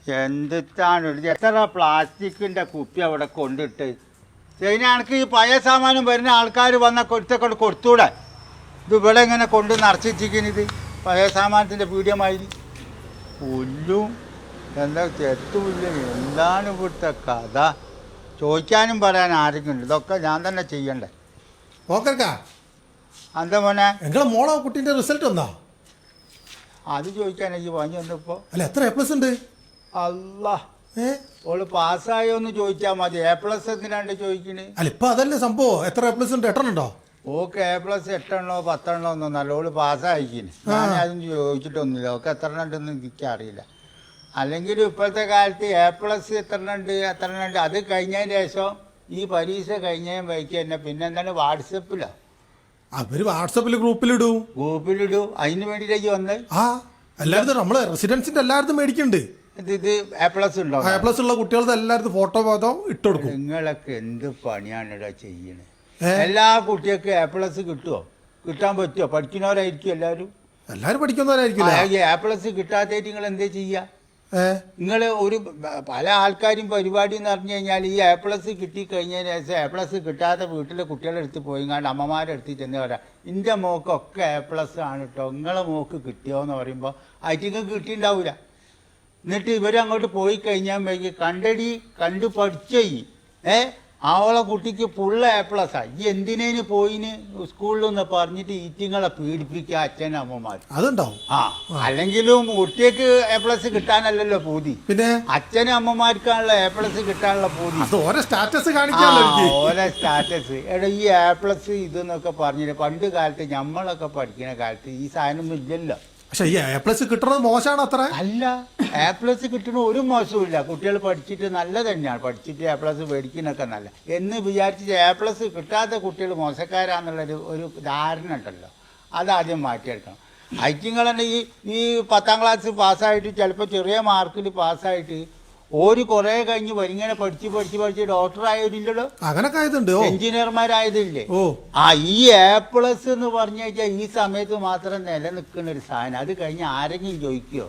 എന്താണ് എത്ര പ്ലാസ്റ്റിക്കിൻ്റെ കുപ്പി അവിടെ കൊണ്ടിട്ട് ഇതിനാണെങ്കിൽ ഈ പഴയ സാമാനം വരുന്ന ആൾക്കാർ വന്ന കൊടുത്തൊക്കെ കൊടുത്തൂടെ? ഇത് ഇവിടെ ഇങ്ങനെ കൊണ്ട് നിറച്ചിരിക്കുന്നത് പഴയ സാമാനത്തിൻ്റെ പീഡിയമാതിരി പുല്ലും എന്താ ചെത്തുമില്ല. എന്താണ് ഇവിടുത്തെ കഥ? ചോദിക്കാനും പറയാൻ ആരെങ്കിലും ഉണ്ട്? ഇതൊക്കെ ഞാൻ തന്നെ ചെയ്യണ്ടേ? എന്താ മോനെ എങ്ങളെ മോളോ കുട്ടീൻ്റെ റിസൾട്ട് വന്നാ? അത് ചോദിക്കാൻ ഈ പഞ്ഞി വന്നപ്പോൾ അല്ല എത്ര എ പ്ലസ് ഉണ്ട്? അല്ലാ ഓള് പാസ്സായോന്ന് ചോദിച്ചാൽ മതി. എ പ്ലസ് എന്തിനാണ്ട് ചോദിക്കണേ? അല്ല ഇപ്പൊ അതല്ലേ സംഭവം. എത്ര എ പ്ലസ് ഉണ്ട്? 8 ഉണ്ടോ? ഓക്കെ എ പ്ലസ് 8 എണ്ണോ 10 എണ്ണോ ഒന്നല്ല. ഓള് പാസ്സായിക്കിന്. ഞാൻ അതൊന്നും ചോദിച്ചിട്ടൊന്നുമില്ല. ഓക്കെ എത്ര ഉണ്ടെന്ന് എനിക്കറിയില്ല. അല്ലെങ്കിൽ ഇപ്പോഴത്തെ കാലത്ത് എ പ്ലസ് എത്ര ഉണ്ട് അത് കഴിഞ്ഞതിന് ശേഷം ഈ പരീക്ഷ കഴിഞ്ഞതിന് വൈകി തന്നെ പിന്നെ എന്താണ് വാട്സപ്പിലാണ്. അവര് വാട്സപ്പിൽ ഗ്രൂപ്പിലിടൂ. അതിന് വേണ്ടിയിട്ടേക്ക് വന്ന് എല്ലായിടത്തും നമ്മള് റെസിഡൻസിന്റെ എല്ലായിടത്തും മേടിക്കുന്നുണ്ട്. ഇത് എ പ്ലസ് ഉണ്ടോ? എ പ്ലസ് ഉള്ള കുട്ടികളുടെ എല്ലായിടത്തും ഫോട്ടോ ഇട്ട് കൊടുക്കും. നിങ്ങളൊക്കെ എന്ത് പണിയാണ് ഇവിടെ ചെയ്യണേ? എല്ലാ കുട്ടികൾക്കും എ പ്ലസ് കിട്ടുമോ? കിട്ടാൻ പറ്റുമോ? പഠിക്കുന്നവരായിരിക്കും എല്ലാവരും പഠിക്കുന്നവരായിരിക്കും. എ പ്ലസ് കിട്ടാത്തായിട്ട് നിങ്ങൾ എന്താ ചെയ്യുക? നിങ്ങൾ ഒരു പല ആൾക്കാരും പരിപാടി എന്ന് പറഞ്ഞു കഴിഞ്ഞാൽ ഈ എ പ്ലസ് കിട്ടിക്കഴിഞ്ഞതിന് ശേഷം എ പ്ലസ് കിട്ടാത്ത വീട്ടിലെ കുട്ടികളുടെ അടുത്ത് പോയിങ്ങാണ്ട് അമ്മമാരുടെ അടുത്ത് ചെന്ന് പറയാം എൻ്റെ മോക്കൊക്കെ എ പ്ലസ് ആണ് കേട്ടോ, നിങ്ങളെ മോക്ക് കിട്ടിയോ എന്ന് പറയുമ്പോൾ അതിങ്ങൾക്ക് കിട്ടിയിട്ടുണ്ടാവില്ല. എന്നിട്ട് ഇവരങ്ങോട്ട് പോയി കഴിഞ്ഞാൽ കണ്ടു പഠിച്ചേ അവളെ കുട്ടിക്ക് ഫുള്ള് എ പ്ലസ്സാണ്. ഈ എന്തിനേന് പോയിന് സ്കൂളിൽ നിന്ന് പറഞ്ഞിട്ട് ഈറ്റിങ്ങളെ പീഡിപ്പിക്കുക അച്ഛനും അമ്മമാരും. അതുണ്ടാവും. അല്ലെങ്കിലും കുട്ടിക്ക് എ പ്ലസ് കിട്ടാനല്ലല്ലോ പൂതി, പിന്നെ അച്ഛനും അമ്മമാർക്കാണല്ലോ എ പ്ലസ് കിട്ടാനുള്ള പൂതി. ഓരോ സ്റ്റാറ്റസ് എടാ ഈ എ പ്ലസ് ഇതെന്നൊക്കെ പറഞ്ഞിട്ട് പണ്ട് കാലത്ത് നമ്മളൊക്കെ പഠിക്കുന്ന കാലത്ത് ഈ സാധനമൊന്നും ഇല്ലല്ലോ. പക്ഷെ ഈ എ പ്ലസ് കിട്ടുന്നത് മോശമാണ്. അത്ര അല്ല, എ പ്ലസ് കിട്ടുന്ന ഒരു മോശവുമില്ല. കുട്ടികൾ പഠിച്ചിട്ട് നല്ല തന്നെയാണ്. പഠിച്ചിട്ട് എ പ്ലസ് മേടിക്കുന്നൊക്കെ നല്ല എന്ന് വിചാരിച്ചിട്ട് എ പ്ലസ് കിട്ടാത്ത കുട്ടികൾ മോശക്കാരാന്നുള്ളൊരു ധാരണ ഉണ്ടല്ലോ, അതാദ്യം മാറ്റിയെടുക്കണം. ഐറ്റിങ്ങൾ തന്നെ ഈ 10ാം ക്ലാസ് പാസ്സായിട്ട് ചിലപ്പോൾ ചെറിയ മാർക്കിൽ പാസ്സായിട്ട് ഒരു കുറേ കഴിഞ്ഞ് ഇങ്ങനെ പഠിച്ച് ഡോക്ടർ ആയതില്ലല്ലോ, അങ്ങനൊക്കെ എഞ്ചിനീയർമാരായതില്ലേ. ഈ എ പ്ലസ് എന്ന് പറഞ്ഞു കഴിഞ്ഞാൽ ഈ സമയത്ത് മാത്രം നിലനിൽക്കുന്ന ഒരു സാധനം. അത് കഴിഞ്ഞ് ആരെങ്കിലും ചോദിക്കുമോ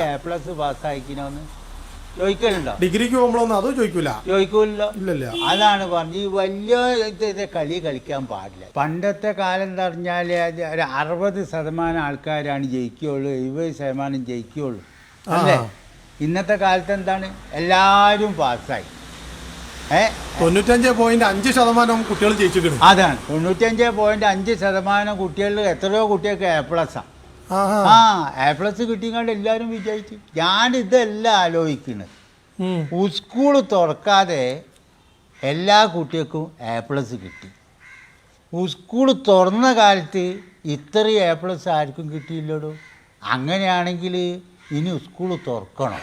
എ പ്ലസ് പാസ്സായിക്കണോന്ന്? ചോദിക്കലുണ്ടോ? ഡിഗ്രിക്ക് പോകുമ്പോഴൊന്നും അതോ ചോദിക്കൂല്ലോ. അതാണ് പറഞ്ഞ് ഈ വലിയ കളി കളിക്കാൻ പാടില്ല. പണ്ടത്തെ കാലം എന്ന് പറഞ്ഞാൽ ഒരു 60% ആൾക്കാരാണ് ജയിക്കുകയുള്ളൂ, 70% ജയിക്കുകയുള്ളൂ അല്ലേ? ഇന്നത്തെ കാലത്ത് എന്താണ്, എല്ലാവരും പാസ്സായി. 95.5% കുട്ടികൾ ജയിച്ചിട്ടുണ്ട്. അതാണ് 95.5% കുട്ടികളിൽ എത്രയോ കുട്ടികൾക്ക് എ പ്ലസ്സാണ്. എ പ്ലസ് കിട്ടിക്കൊണ്ട് എല്ലാവരും വിജയിച്ചു. ഞാനിതെല്ലാം ആലോചിക്കുന്നത്, സ്കൂൾ തുറക്കാതെ എല്ലാ കുട്ടികൾക്കും എ പ്ലസ് കിട്ടി. സ്കൂൾ തുറന്ന കാലത്ത് ഇത്രയും എ പ്ലസ് ആർക്കും കിട്ടിയില്ലടോ. അങ്ങനെയാണെങ്കിൽ ഇനി സ്കൂൾ തുറക്കണം.